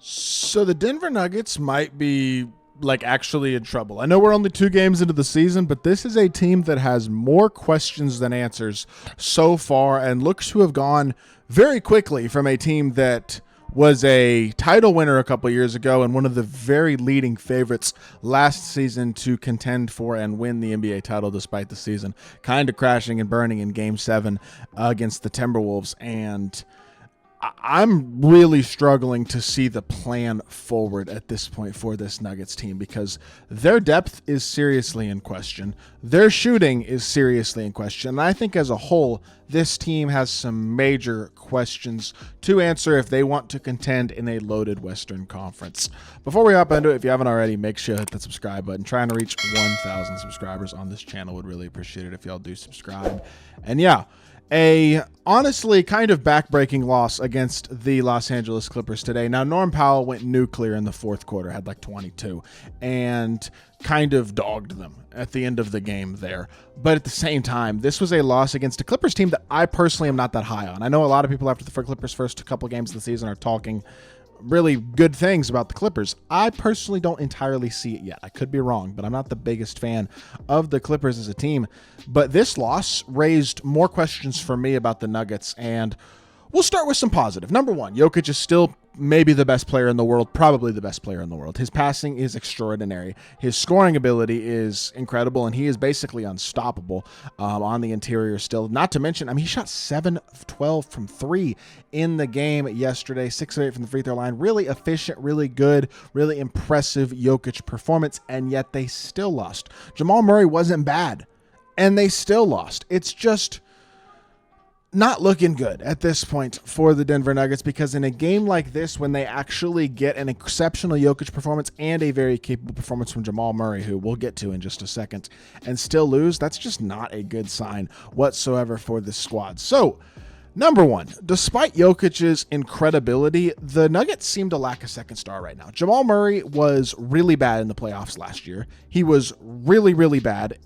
So the Denver Nuggets might be actually in trouble. I know we're only 2 games into the season, but this is a team that has more questions than answers so far and looks to have gone very quickly from a team that was a title winner a couple years ago and one of the very leading favorites last season to contend for and win the NBA title despite the season kind of crashing and burning in Game 7 against the Timberwolves. And I'm really struggling to see the plan forward at this point for this Nuggets team because their depth is seriously in question. Their shooting is seriously in question. And I think as a whole, this team has some major questions to answer if they want to contend in a loaded Western Conference. Before we hop into it, if you haven't already, make sure to hit that subscribe button. Trying to reach 1,000 subscribers on this channel. Would really appreciate it if y'all do subscribe. And yeah, a honestly kind of backbreaking loss against the Los Angeles Clippers today. Now, Norm Powell went nuclear in the fourth quarter, had like 22, and kind of dogged them at the end of the game there. But at the same time, this was a loss against a Clippers team that I personally am not that high on. I know a lot of people after the Clippers' first couple games of the season are talking really good things about the Clippers. I personally don't entirely see it yet. I could be wrong, but I'm not the biggest fan of the Clippers as a team. But this loss raised more questions for me about the Nuggets, and we'll start with some positive. Number one, Jokic is still maybe the best player in the world, probably the best player in the world. His passing is extraordinary. His scoring ability is incredible, and he is basically unstoppable on the interior still. Not to mention, I mean, he shot 7 of 12 from 3 in the game yesterday, 6 of 8 from the free throw line. Really efficient, really good, really impressive Jokic performance, and yet they still lost. Jamal Murray wasn't bad, and they still lost. It's just not looking good at this point for the Denver Nuggets, because in a game like this, when they actually get an exceptional Jokic performance and a very capable performance from Jamal Murray, who we'll get to in just a second, and still lose, that's just not a good sign whatsoever for this squad. So, number one, despite Jokic's incredibility, the Nuggets seem to lack a second star right now. Jamal Murray was really bad in the playoffs last year. He was really, really bad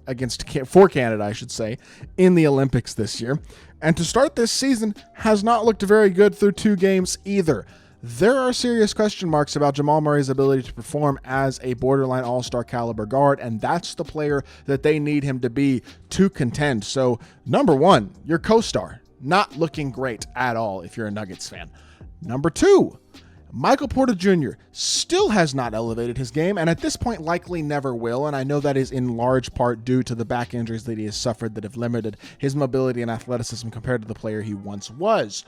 for Canada, I should say, in the Olympics this year. And to start this season, has not looked very good through 2 games either. There are serious question marks about Jamal Murray's ability to perform as a borderline all-star caliber guard, and that's the player that they need him to be to contend. So, number one, your co-star, not looking great at all if you're a Nuggets fan. Number 2, Michael Porter Jr. still has not elevated his game, and at this point likely never will, and I know that is in large part due to the back injuries that he has suffered that have limited his mobility and athleticism compared to the player he once was.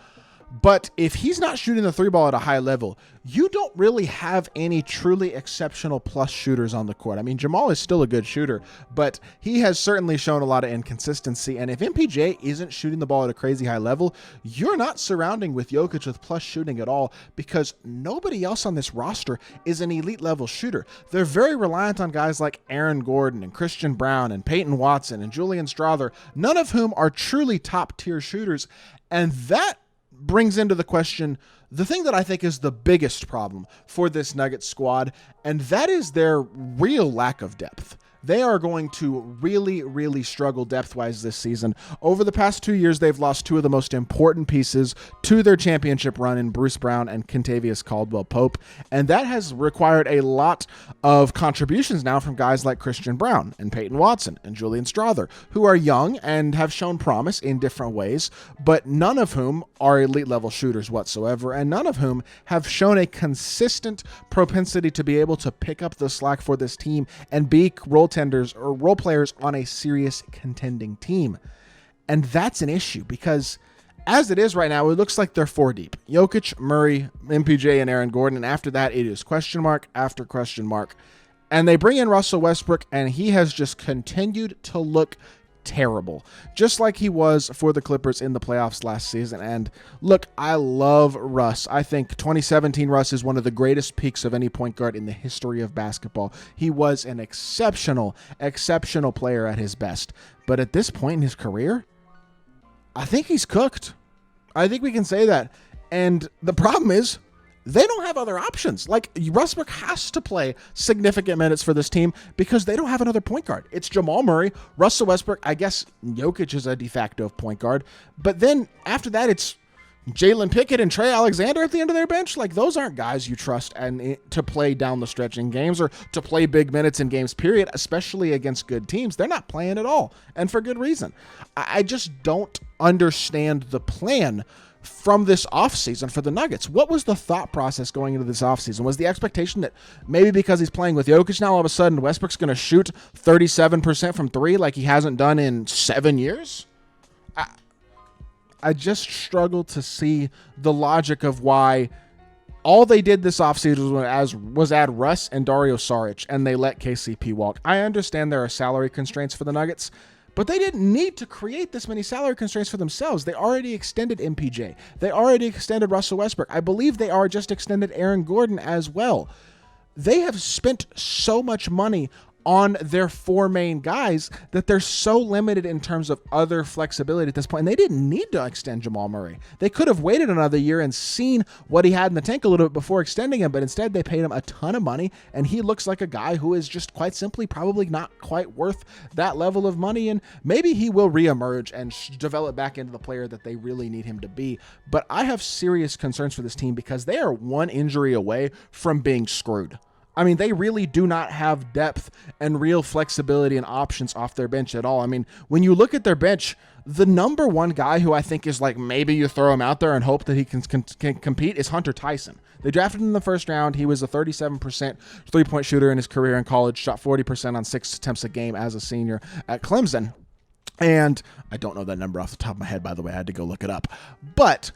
But if he's not shooting the 3-ball at a high level, you don't really have any truly exceptional plus shooters on the court. I mean, Jamal is still a good shooter, but he has certainly shown a lot of inconsistency. And if MPJ isn't shooting the ball at a crazy high level, you're not surrounding with Jokic with plus shooting at all, because nobody else on this roster is an elite level shooter. They're very reliant on guys like Aaron Gordon and Christian Brown and Peyton Watson and Julian Strawther, none of whom are truly top tier shooters. And that brings into the question the thing that I think is the biggest problem for this Nuggets squad, and that is their real lack of depth. They are going to really, really struggle depth-wise this season. Over the past 2 years, they've lost 2 of the most important pieces to their championship run in Bruce Brown and Kentavious Caldwell-Pope, and that has required a lot of contributions now from guys like Christian Brown and Peyton Watson and Julian Strawther, who are young and have shown promise in different ways, but none of whom are elite-level shooters whatsoever, and none of whom have shown a consistent propensity to be able to pick up the slack for this team and be role players on a serious contending team. And that's an issue, because as it is right now, it looks like they're 4 deep. Jokic, Murray, MPJ, and Aaron Gordon. And after that, it is question mark after question mark. And they bring in Russell Westbrook, and he has just continued to look terrible, just like he was for the Clippers in the playoffs last season. And look, I love Russ. I think 2017 Russ is one of the greatest peaks of any point guard in the history of basketball. He was an exceptional player at his best. But at this point in his career, I think he's cooked. I think we can say that. And the problem is, they don't have other options. Like, Westbrook has to play significant minutes for this team because they don't have another point guard. It's Jamal Murray, Russell Westbrook. I guess Jokic is a de facto point guard. But then after that, it's Jalen Pickett and Trey Alexander at the end of their bench, like those aren't guys you trust and to play down the stretch in games or to play big minutes in games, period, especially against good teams. They're not playing at all, and for good reason. I just don't understand the plan from this offseason for the Nuggets. What was the thought process going into this offseason? Was the expectation that maybe because he's playing with Jokic now, all of a sudden Westbrook's going to shoot 37% from three like he hasn't done in 7 years? I just struggle to see the logic of why all they did this offseason was add Russ and Dario Saric, and they let KCP walk. I understand there are salary constraints for the Nuggets, but they didn't need to create this many salary constraints for themselves. They already extended MPJ. They already extended Russell Westbrook. I believe they are just extended Aaron Gordon as well. They have spent so much money on their four main guys that they're so limited in terms of other flexibility at this point. And they didn't need to extend Jamal Murray. They could have waited another year and seen what he had in the tank a little bit before extending him, but instead they paid him a ton of money, and he looks like a guy who is just quite simply probably not quite worth that level of money, and maybe he will reemerge and develop back into the player that they really need him to be. But I have serious concerns for this team because they are one injury away from being screwed. I mean, they really do not have depth and real flexibility and options off their bench at all. I mean, when you look at their bench, the number one guy who I think is like maybe you throw him out there and hope that he can compete is Hunter Tyson. They drafted him in the first round. He was a 37% three-point shooter in his career in college, shot 40% on 6 attempts a game as a senior at Clemson. And I don't know that number off the top of my head, by the way. I had to go look it up. But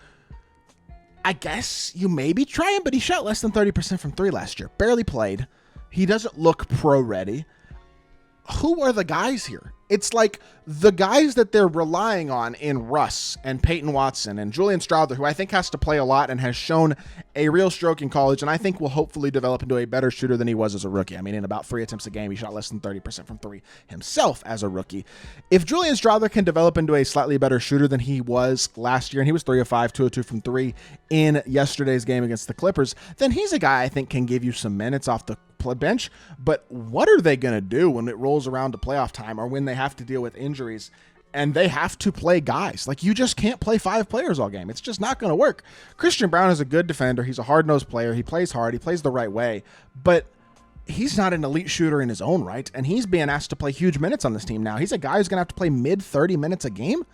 I guess you maybe try him, but he shot less than 30% from three last year. Barely played. He doesn't look pro-ready. Who are the guys here? It's like the guys that they're relying on in Russ and Peyton Watson and Julian Strawther, who I think has to play a lot and has shown a real stroke in college, and I think will hopefully develop into a better shooter than he was as a rookie. I mean, in about 3 attempts a game, he shot less than 30% from three himself as a rookie. If Julian Strawther can develop into a slightly better shooter than he was last year, and he was 3 of 5, 2 of 2 from three in yesterday's game against the Clippers, then he's a guy I think can give you some minutes off the bench. But what are they going to do when it rolls around to playoff time or when they have to deal with injuries and they have to play guys? Like, you just can't play 5 players all game. It's just not going to work. Christian Braun is a good defender. He's a hard-nosed player. He plays hard. He plays the right way. But he's not an elite shooter in his own right, and he's being asked to play huge minutes on this team now. He's a guy who's going to have to play mid-30 minutes a game.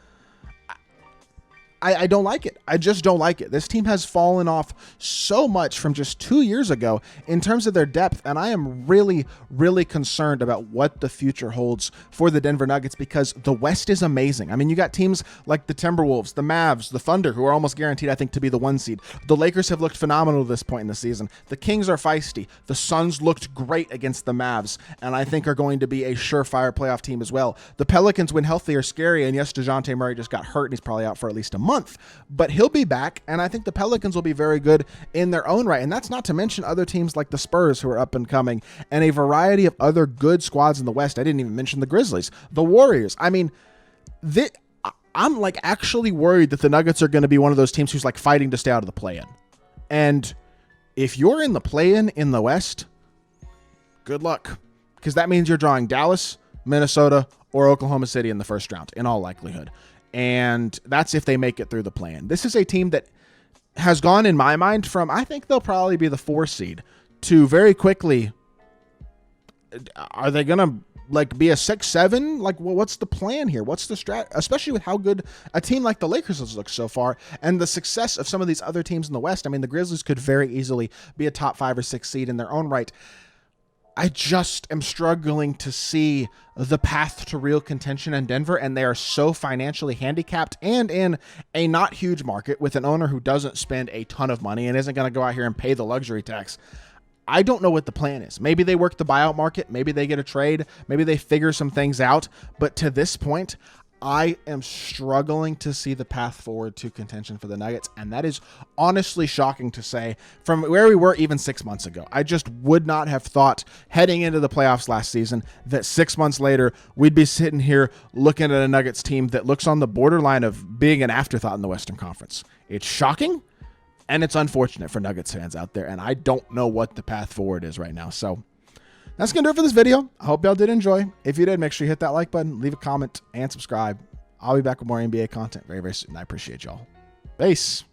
I don't like it. I just don't like it. This team has fallen off so much from just 2 years ago in terms of their depth, and I am really, really concerned about what the future holds for the Denver Nuggets because the West is amazing. I mean, you got teams like the Timberwolves, the Mavs, the Thunder, who are almost guaranteed, I think, to be the 1 seed. The Lakers have looked phenomenal at this point in the season. The Kings are feisty. The Suns looked great against the Mavs, and I think are going to be a surefire playoff team as well. The Pelicans, when healthy, are scary, and yes, DeJounte Murray just got hurt, and he's probably out for at least a month. But he'll be back, and I think the Pelicans will be very good in their own right. And that's not to mention other teams like the Spurs, who are up and coming, and a variety of other good squads in the West. I didn't even mention the Grizzlies, the Warriors. I mean, I'm like actually worried that the Nuggets are going to be one of those teams who's like fighting to stay out of the play-in. And if you're in the play-in in the West, good luck, because that means you're drawing Dallas, Minnesota, or Oklahoma City in the first round, in all likelihood. And that's if they make it through the plan. This is a team that has gone, in my mind, from I think they'll probably be the 4 seed to very quickly. Are they going to like be a 6-7? Like, well, what's the plan here? What's the strat? Especially with how good a team like the Lakers has looked so far and the success of some of these other teams in the West. I mean, the Grizzlies could very easily be a top 5 or 6 seed in their own right. I just am struggling to see the path to real contention in Denver, and they are so financially handicapped and in a not huge market with an owner who doesn't spend a ton of money and isn't going to go out here and pay the luxury tax. I don't know what the plan is. Maybe they work the buyout market. Maybe they get a trade. Maybe they figure some things out. But to this point, I am struggling to see the path forward to contention for the Nuggets, and that is honestly shocking to say from where we were even 6 months ago. I just would not have thought heading into the playoffs last season that 6 months later we'd be sitting here looking at a Nuggets team that looks on the borderline of being an afterthought in the Western Conference. It's shocking, and it's unfortunate for Nuggets fans out there, and I don't know what the path forward is right now. So that's going to do it for this video. I hope y'all did enjoy. If you did, make sure you hit that like button, leave a comment, and subscribe. I'll be back with more NBA content very, very soon. I appreciate y'all. Peace.